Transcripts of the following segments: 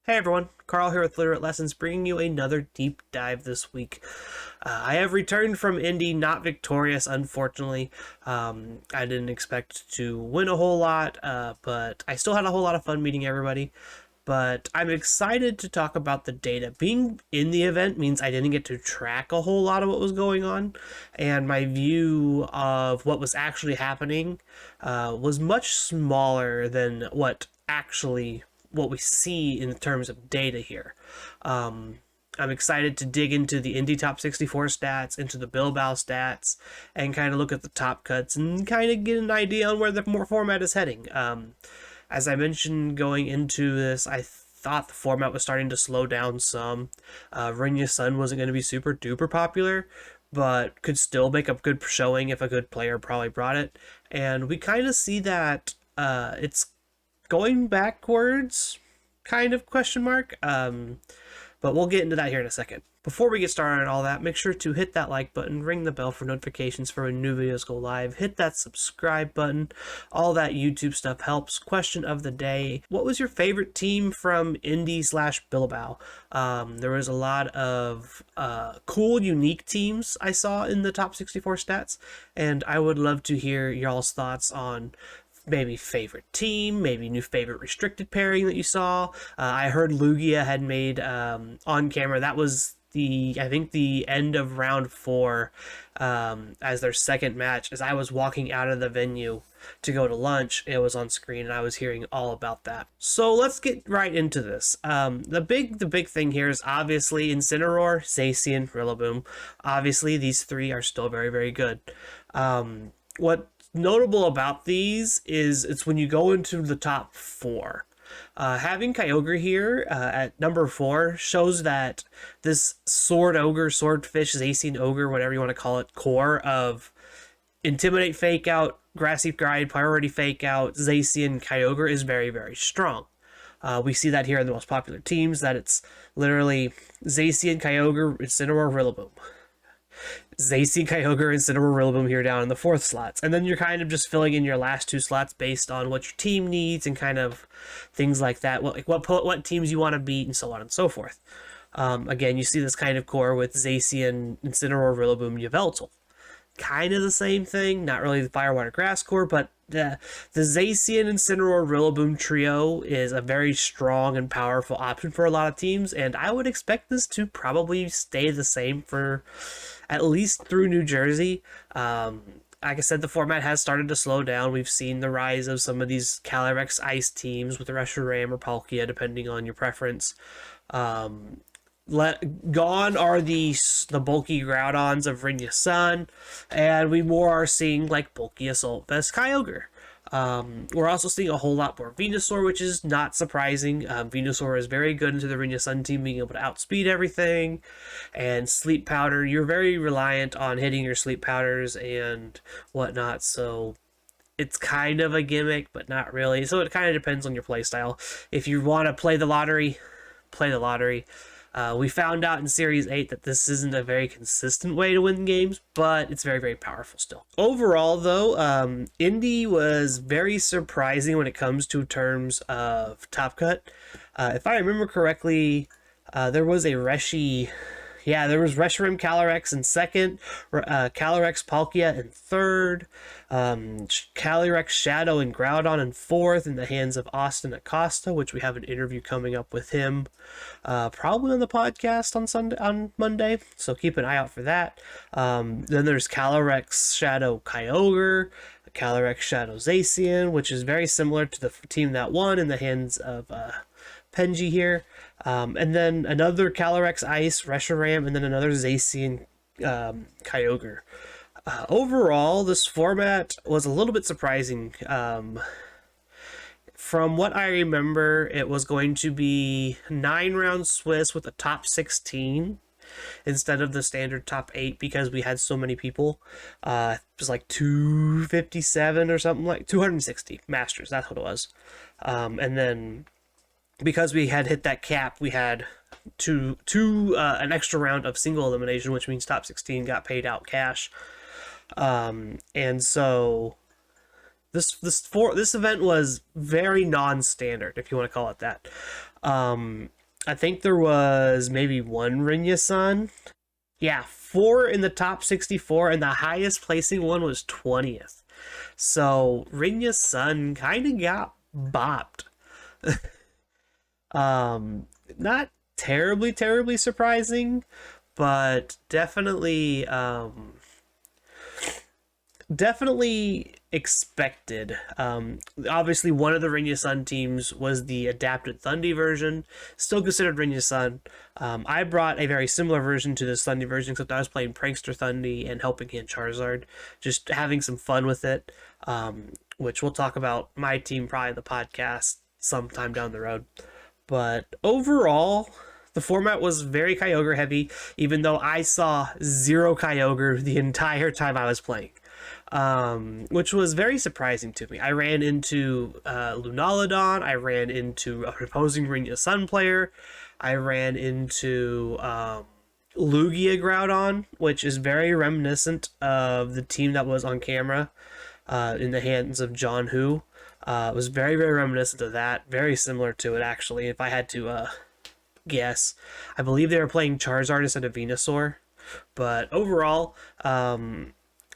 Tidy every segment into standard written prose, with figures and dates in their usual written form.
Hey everyone, Carl here with Littleroot Lessons, bringing you another deep dive this week. I have returned from Indy, not victorious, unfortunately. I didn't expect to win a whole lot, but I still had a whole lot of fun meeting everybody. But I'm excited to talk about the data. Being in the event means I didn't get to track a whole lot of what was going on, and my view of what was actually happening was much smaller than what we see in terms of data here. I'm excited to dig into the Indy Top 64 stats, into the Bilbao stats, and kind of look at the top cuts and kind of get an idea on where the more format is heading. As I mentioned going into this, I thought the format was starting to slow down some. Rinya Sun wasn't going to be super duper popular, but could still make a good showing if a good player probably brought it. And we kind of see that it's going backwards, kind of question mark. But we'll get into that here in a second. Before we get started on all that, make sure to hit that like button, ring the bell for notifications for when new videos go live, hit that subscribe button. All that YouTube stuff helps. Question of the day: what was your favorite team from Indy/Bilbao? There was a lot of cool, unique teams I saw in the top 64 stats, and I would love to hear y'all's thoughts on maybe favorite team, maybe new favorite restricted pairing that you saw. I heard Lugia had made on camera. That was I think the end of round 4 as their second match. As I was walking out of the venue to go to lunch, it was on screen and I was hearing all about that. So let's get right into this. The big thing here is obviously Incineroar, Zacian, Rillaboom. Obviously these three are still very, very good. What notable about these is it's when you go into the top 4. Having Kyogre here at number 4 shows that this Sword Ogre, Swordfish, Zacian Ogre, whatever you want to call it, core of Intimidate, Fake Out, Grassy Glide, Priority Fake Out, Zacian, Kyogre is very, very strong. We see that here in the most popular teams, that it's literally Zacian, Kyogre, Incineroar, Rillaboom. Zacian, Kyogre, and Cinnamon Rillaboom here down in the 4th slots. And then you're kind of just filling in your last 2 slots based on what your team needs and kind of things like that. What teams you want to beat and so on and so forth. Again, you see this kind of core with Zacian, Incineroar, Rillaboom, Yveltal. Kind of the same thing, not really the Fire, Water, Grass core, but the Zacian, Incineroar, Rillaboom trio is a very strong and powerful option for a lot of teams, and I would expect this to probably stay the same for at least through New Jersey. Like I said, the format has started to slow down. We've seen the rise of some of these Calyrex Ice teams with Reshiram or Palkia, depending on your preference. Gone are the bulky Groudons of Rinya Sun, and we more are seeing like bulky Assault Vest Kyogre. We're also seeing a whole lot more Venusaur, which is not surprising. Venusaur is very good into the Rinya Sun team, being able to outspeed everything. And Sleep Powder, you're very reliant on hitting your Sleep Powders and whatnot, so it's kind of a gimmick, but not really. So it kind of depends on your playstyle. If you want to play the lottery, play the lottery. We found out in Series 8 that this isn't a very consistent way to win games, but it's very, very powerful still. Overall, though, Indy was very surprising when it comes to terms of Top Cut. If I remember correctly, there was a Reshi... Yeah, there was Reshiram Calyrex in 2nd, Calyrex Palkia in 3rd, Calyrex Shadow and Groudon in 4th in the hands of Austin Acosta, which we have an interview coming up with him, probably on the podcast on Monday, so keep an eye out for that. Then there's Calyrex Shadow Kyogre, Calyrex Shadow Zacian, which is very similar to the team that won in the hands of Penji here. And then another Calyrex Ice, Reshiram, and then another Zacian Kyogre. Overall, this format was a little bit surprising. From what I remember, it was going to be 9-round Swiss with a top 16 instead of the standard top 8 because we had so many people. It was like 257 or something, like 260 Masters, that's what it was. And then because we had hit that cap, we had an extra round of single elimination, which means top 16 got paid out cash. And so This event was very non-standard, if you want to call it that. I think there was maybe one Rinya-san. Yeah, four in the top 64, and the highest placing one was 20th. So Rinya-san kind of got bopped. Not terribly surprising, but definitely expected. Obviously, one of the Rinya Sun teams was the adapted Thundy version, still considered Rinya Sun. I brought a very similar version to this Thundy version, except I was playing Prankster Thundy and Helping Hand Charizard, just having some fun with it, which we'll talk about my team probably in the podcast sometime down the road. But overall, the format was very Kyogre heavy, even though I saw zero Kyogre the entire time I was playing, which was very surprising to me. I ran into Lunaludon, I ran into an opposing Rinya Sun player, I ran into Lugia Groudon, which is very reminiscent of the team that was on camera in the hands of John Hu. It was very reminiscent of that, very similar to it actually. If I had to guess, I believe they were playing Charizard instead of Venusaur. But overall,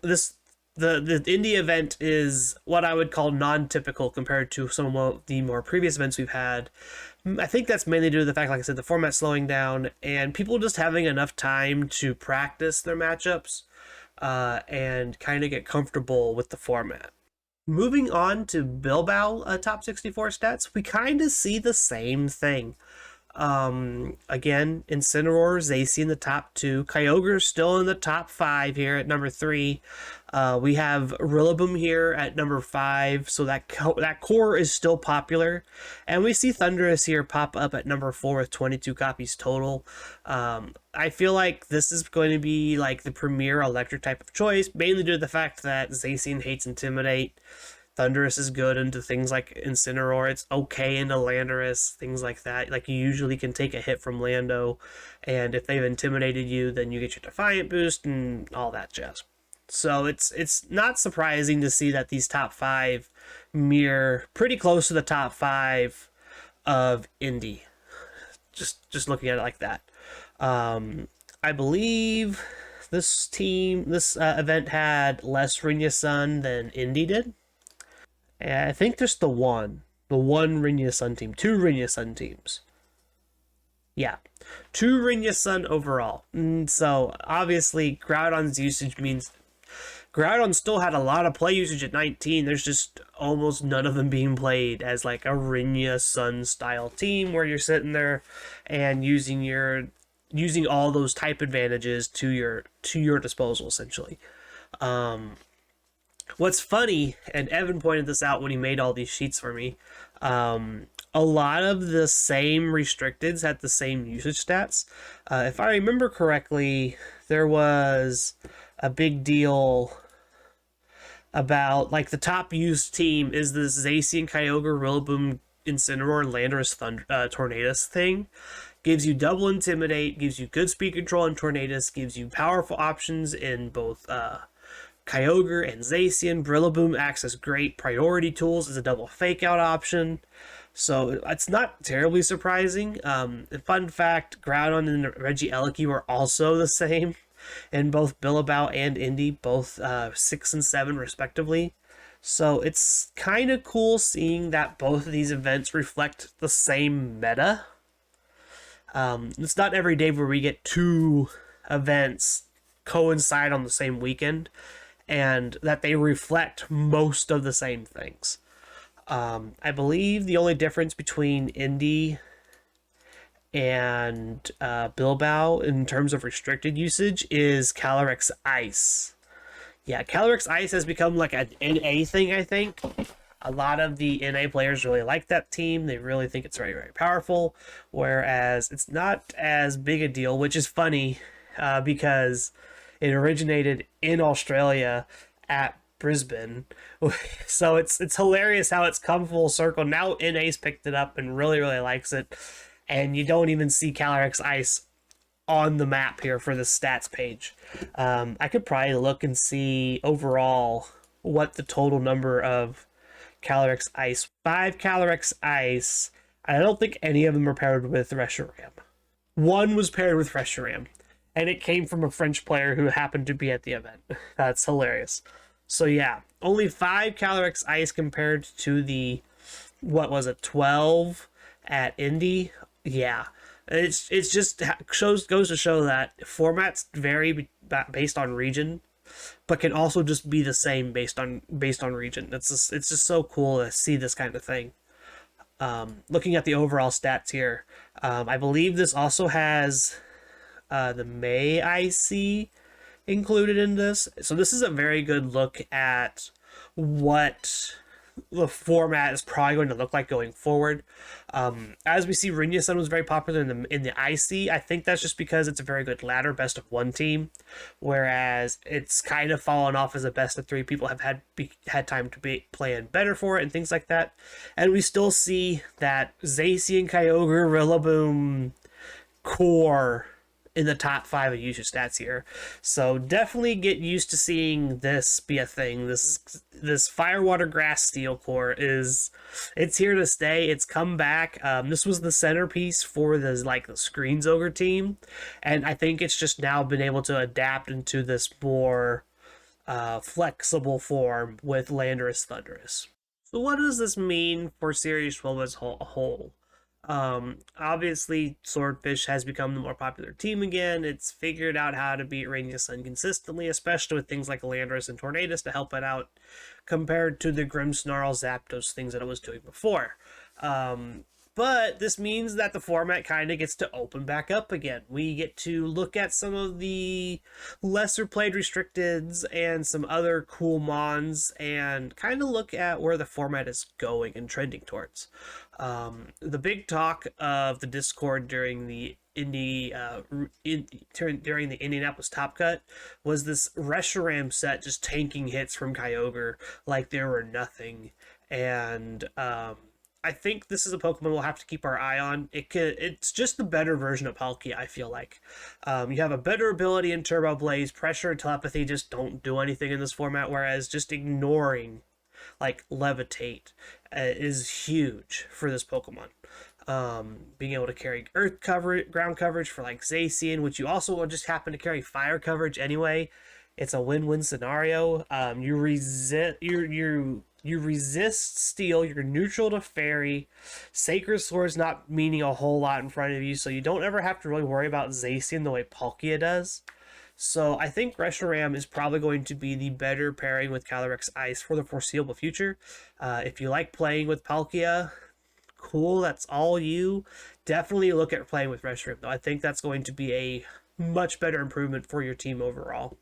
this the Indy event is what I would call non-typical compared to some of the more previous events we've had. I think that's mainly due to the fact, like I said, the format slowing down and people just having enough time to practice their matchups and kind of get comfortable with the format. Moving on to Bilbao top 64 stats, we kind of see the same thing. Again, Incineroar, Zacian in the top 2. Kyogre still in the top 5 here at number 3. We have Rillaboom here at number 5, so that core is still popular. And we see Thundurus here pop up at number 4 with 22 copies total. I feel like this is going to be like the premier electric type of choice, mainly due to the fact that Zacian hates Intimidate. Thundurus is good into things like Incineroar. It's okay into Landorus, things like that. Like, you usually can take a hit from Lando, and if they've intimidated you, then you get your Defiant boost and all that jazz. So it's not surprising to see that these top 5 mirror pretty close to the top 5 of Indy. Just looking at it like that. I believe this event had less Rinya Sun than Indy did. I think just the one Rinya Sun team, 2 Rinya Sun teams. Yeah, 2 Rinya Sun overall. So obviously Groudon's usage means Groudon still had a lot of play usage at 19. There's just almost none of them being played as like a Rinya Sun style team where you're sitting there and using all those type advantages to your disposal essentially. What's funny, and Evan pointed this out when he made all these sheets for me, a lot of the same restricteds had the same usage stats. If I remember correctly, there was a big deal about, like, the top used team is the Zacian, Kyogre, Rillaboom, Incineroar, Landorus, Tornadus thing. Gives you double Intimidate, gives you good speed control in Tornadus, gives you powerful options in both Kyogre and Zacian. Rillaboom acts as great priority tools as a double fake out option. So it's not terribly surprising. Fun fact, Groudon and Regieleki were also the same in both Bilbao and Indy, both 6 and 7 respectively. So it's kind of cool seeing that both of these events reflect the same meta. It's not every day where we get 2 events coincide on the same weekend and that they reflect most of the same things. I believe the only difference between Indy and Bilbao in terms of restricted usage is Calyrex Ice. Yeah, Calyrex Ice has become like an NA thing, I think. A lot of the NA players really like that team. They really think it's very powerful, whereas it's not as big a deal, which is funny because it originated in Australia at Brisbane. So it's hilarious how it's come full circle. Now NA's picked it up and really likes it, and you don't even see Calyrex Ice on the map here for the stats page. I could probably look and see overall what the total number of Calyrex Ice. 5 Calyrex Ice. I don't think any of them are paired with Reshiram. One was paired with Reshiram, and it came from a French player who happened to be at the event. That's hilarious. So yeah, only 5 Calyrex Ice compared to the, what was it, 12 at Indy. Yeah, it's just goes to show that formats vary based on region, but can also just be the same based on region. It's just so cool to see this kind of thing. Looking at the overall stats here, I believe this also has the May IC included in this. So this is a very good look at what the format is probably going to look like going forward. As we see, Rinya Sun was very popular in the IC. I think that's just because it's a very good ladder best of one team, whereas it's kind of fallen off as a best of three. People have had time to be playing better for it and things like that. And we still see that Zacian, Kyogre, Rillaboom core in the top 5 of usage stats here. So definitely get used to seeing this be a thing. This Fire, Water, Grass Steel core it's here to stay. It's come back. This was the centerpiece for the Screens Ogre team, and I think it's just now been able to adapt into this more flexible form with Landorus Thundurus. So what does this mean for Series 12 as a whole? Obviously, Swordfish has become the more popular team again. It's figured out how to beat Rainier Sun consistently, especially with things like Landorus and Tornadus to help it out, compared to the Grimmsnarl, Zapdos things that it was doing before. But this means that the format kind of gets to open back up again. We get to look at some of the lesser played restricteds and some other cool mons and kind of look at where the format is going and trending towards. The big talk of the Discord during the during the Indianapolis Top Cut was this Reshiram set just tanking hits from Kyogre like there were nothing. And I think this is a Pokemon we'll have to keep our eye on. It's just the better version of Palkia, I feel like. You have a better ability in Turbo Blaze. Pressure and Telepathy just don't do anything in this format, whereas just ignoring, like, Levitate is huge for this Pokemon. Being able to carry Earth coverage, ground coverage for, like, Zacian, which you also will just happen to carry Fire coverage anyway. It's a win-win scenario. You resist Steel, you're neutral to Fairy. Sacred Sword's not meaning a whole lot in front of you, so you don't ever have to really worry about Zacian the way Palkia does. So I think Reshiram is probably going to be the better pairing with Calyrex Ice for the foreseeable future. If you like playing with Palkia, cool, that's all you. Definitely look at playing with Reshiram, though. I think that's going to be a much better improvement for your team overall.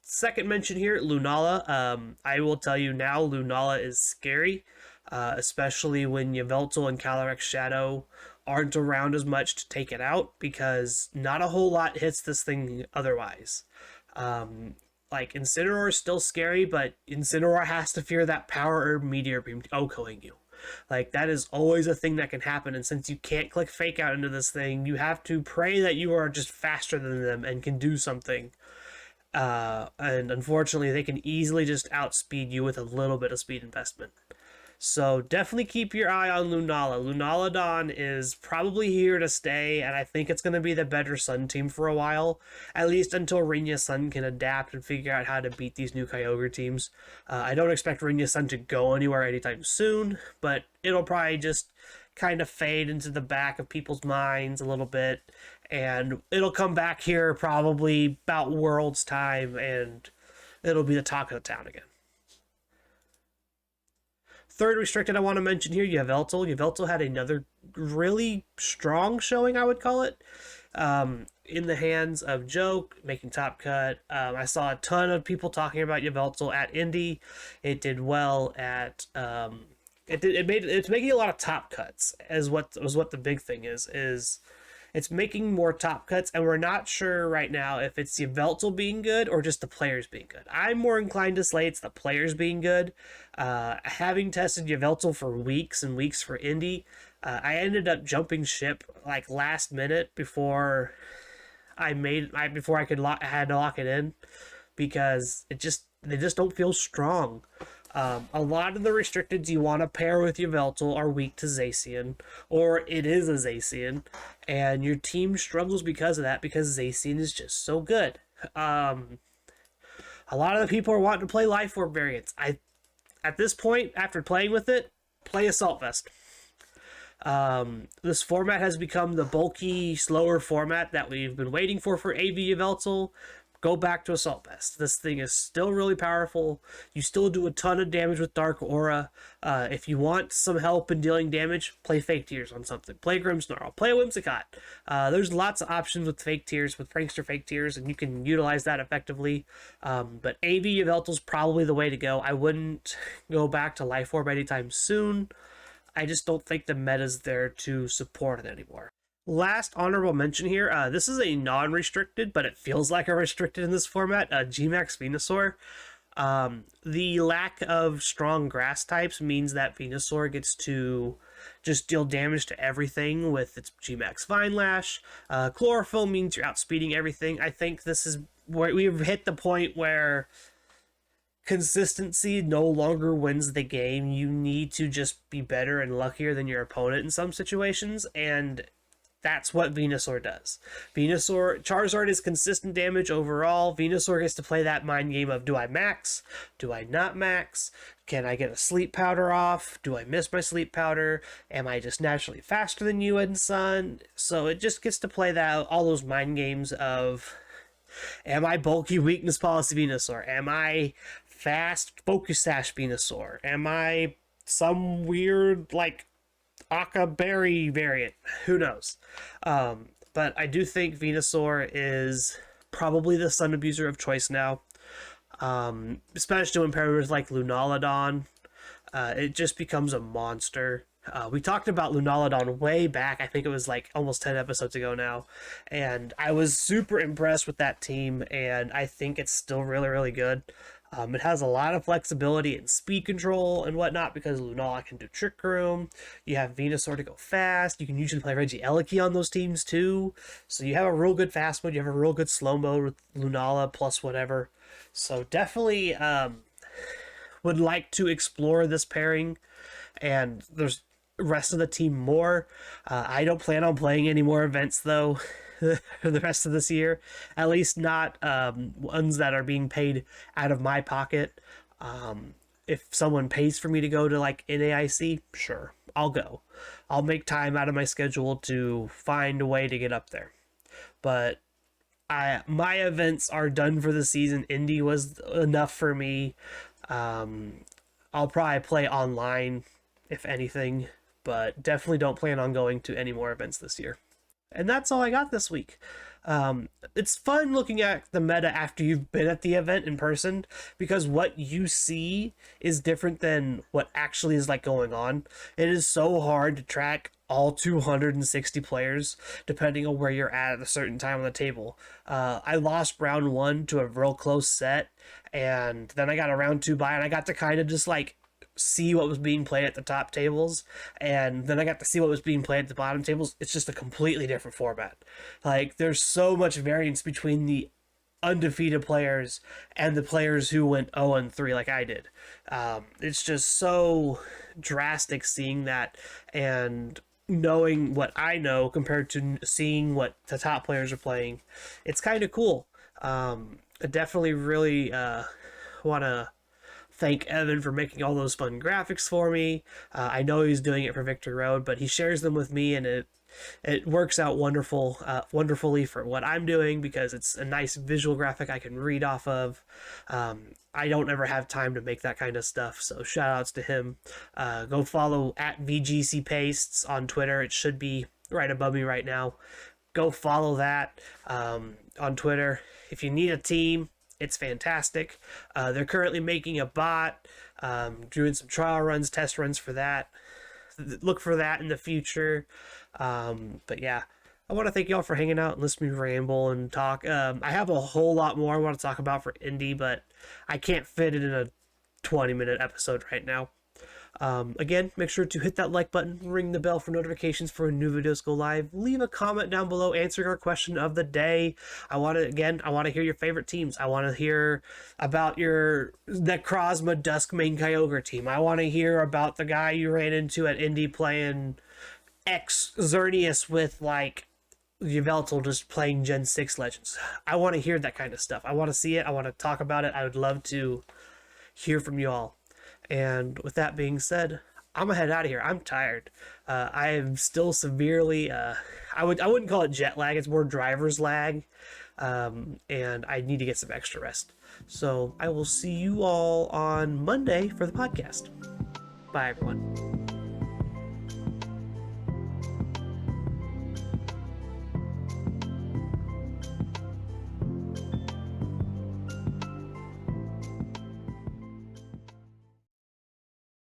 Second mention here, Lunala. I will tell you now, Lunala is scary, especially when Yveltal and Calyrex Shadow aren't around as much to take it out, because not a whole lot hits this thing otherwise. Like, Incineroar is still scary, but Incineroar has to fear that Power Herb Meteor Beam OHKOing you. Like, that is always a thing that can happen, and since you can't click Fake Out into this thing, you have to pray that you are just faster than them and can do something. And unfortunately, they can easily just outspeed you with a little bit of speed investment. So definitely keep your eye on Lunala. Lunaludon is probably here to stay, and I think it's going to be the better Sun team for a while, at least until Rinya Sun can adapt and figure out how to beat these new Kyogre teams. I don't expect Rinya Sun to go anywhere anytime soon, but it'll probably just kind of fade into the back of people's minds a little bit, and it'll come back here probably about Worlds time, and it'll be the talk of the town again. Third restricted I want to mention here, Yveltal. Yveltal had another really strong showing, I would call it, in the hands of Joe, making Top Cut. I saw a ton of people talking about Yveltal at Indy. It did well at it's making a lot of top cuts, as what the big thing is it's making more top cuts, and we're not sure right now if it's Yveltal being good or just the players being good. I'm more inclined to say it's the players being good. Having tested Yveltal for weeks and weeks for Indy, I ended up jumping ship like last minute before I had to lock it in, because they just don't feel strong. A lot of the restricteds you want to pair with Yveltal are weak to Zacian, or it is a Zacian, and your team struggles because of that, because Zacian is just so good. A lot of the people are wanting to play Life Orb variants. At this point, after playing with it, play Assault Vest. This format has become the bulky, slower format that we've been waiting for AV Yveltal. Go back to Assault Vest. This thing is still really powerful. You still do a ton of damage with Dark Aura. If you want some help in dealing damage, play Fake Tears on something. Play Grimmsnarl. Play a Whimsicott. There's lots of options with Fake Tears, with Prankster Fake Tears, and you can utilize that effectively. But AV Yveltal's probably the way to go. I wouldn't go back to Life Orb anytime soon. I just don't think the meta's there to support it anymore. Last honorable mention here, this is a non-restricted, but it feels like a restricted in this format, Gmax Venusaur. The lack of strong grass types means that Venusaur gets to just deal damage to everything with its Gmax Vine Lash. Chlorophyll means you're outspeeding everything. I think this is where we've hit the point where consistency no longer wins the game. You need to just be better and luckier than your opponent in some situations, and that's what Venusaur does. Charizard is consistent damage overall. Venusaur gets to play that mind game of, do I max? Do I not max? Can I get a sleep powder off? Do I miss my sleep powder? Am I just naturally faster than you and Sun? So it just gets to play all those mind games of, am I bulky weakness policy Venusaur? Am I fast focus sash Venusaur? Am I some weird Aka Berry variant? Who knows? But I do think Venusaur is probably the Sun abuser of choice now, especially when paired with Lunaludon. It just becomes a monster. We talked about Lunaludon way back. I think it was almost 10 episodes ago now, and I was super impressed with that team, and I think it's still really, really good. It has a lot of flexibility and speed control and whatnot because Lunala can do Trick Room. You have Venusaur to go fast. You can usually play Regieleki on those teams too. So you have a real good fast mode. You have a real good slow mode with Lunala plus whatever. So definitely would like to explore this pairing. And there's the rest of the team more. I don't plan on playing any more events though. For the rest of this year, at least not ones that are being paid out of my pocket. If someone pays for me to go to NAIC, sure, I'll go. I'll make time out of my schedule to find a way to get up there. But my events are done for the season. Indy was enough for me. I'll probably play online, if anything, but definitely don't plan on going to any more events this year. And that's all I got this week. It's fun looking at the meta after you've been at the event in person, because what you see is different than what actually is going on. It is so hard to track all 260 players depending on where you're at a certain time on the table. I lost round 1 to a real close set, and then I got a round 2 bye, and I got to kind of just see what was being played at the top tables, and then I got to see what was being played at the bottom tables. It's just a completely different format. There's so much variance between the undefeated players and the players who went 0-3 like I did. It's just so drastic seeing that and knowing what I know compared to seeing what the top players are playing. It's kind of cool. I definitely really want to thank Evan for making all those fun graphics for me. I know he's doing it for Victory Road, but he shares them with me, and it works out wonderfully for what I'm doing, because it's a nice visual graphic I can read off of. I don't ever have time to make that kind of stuff, so shout outs to him. Go follow at VGC Pastes on Twitter. It should be right above me right now. Go follow that on Twitter. If you need a team, it's fantastic. They're currently making a bot, doing some trial runs, test runs for that. Look for that in the future. But yeah, I want to thank y'all for hanging out and listening to me ramble and talk. I have a whole lot more I want to talk about for Indy, but I can't fit it in a 20-minute episode right now. Again, make sure to hit that like button, ring the bell for notifications for when new videos go live. Leave a comment down below answering our question of the day. I want to hear your favorite teams. I want to hear about the Krosma Duskmane Kyogre team. I want to hear about the guy you ran into at Indy playing X Xerneas with like Yveltal just playing Gen 6 Legends. I want to hear that kind of stuff. I want to see it. I want to talk about it. I would love to hear from you all. And with that being said, I'm gonna head out of here. I'm tired. I am still severely. I wouldn't call it jet lag. It's more driver's lag, and I need to get some extra rest. So I will see you all on Monday for the podcast. Bye, everyone.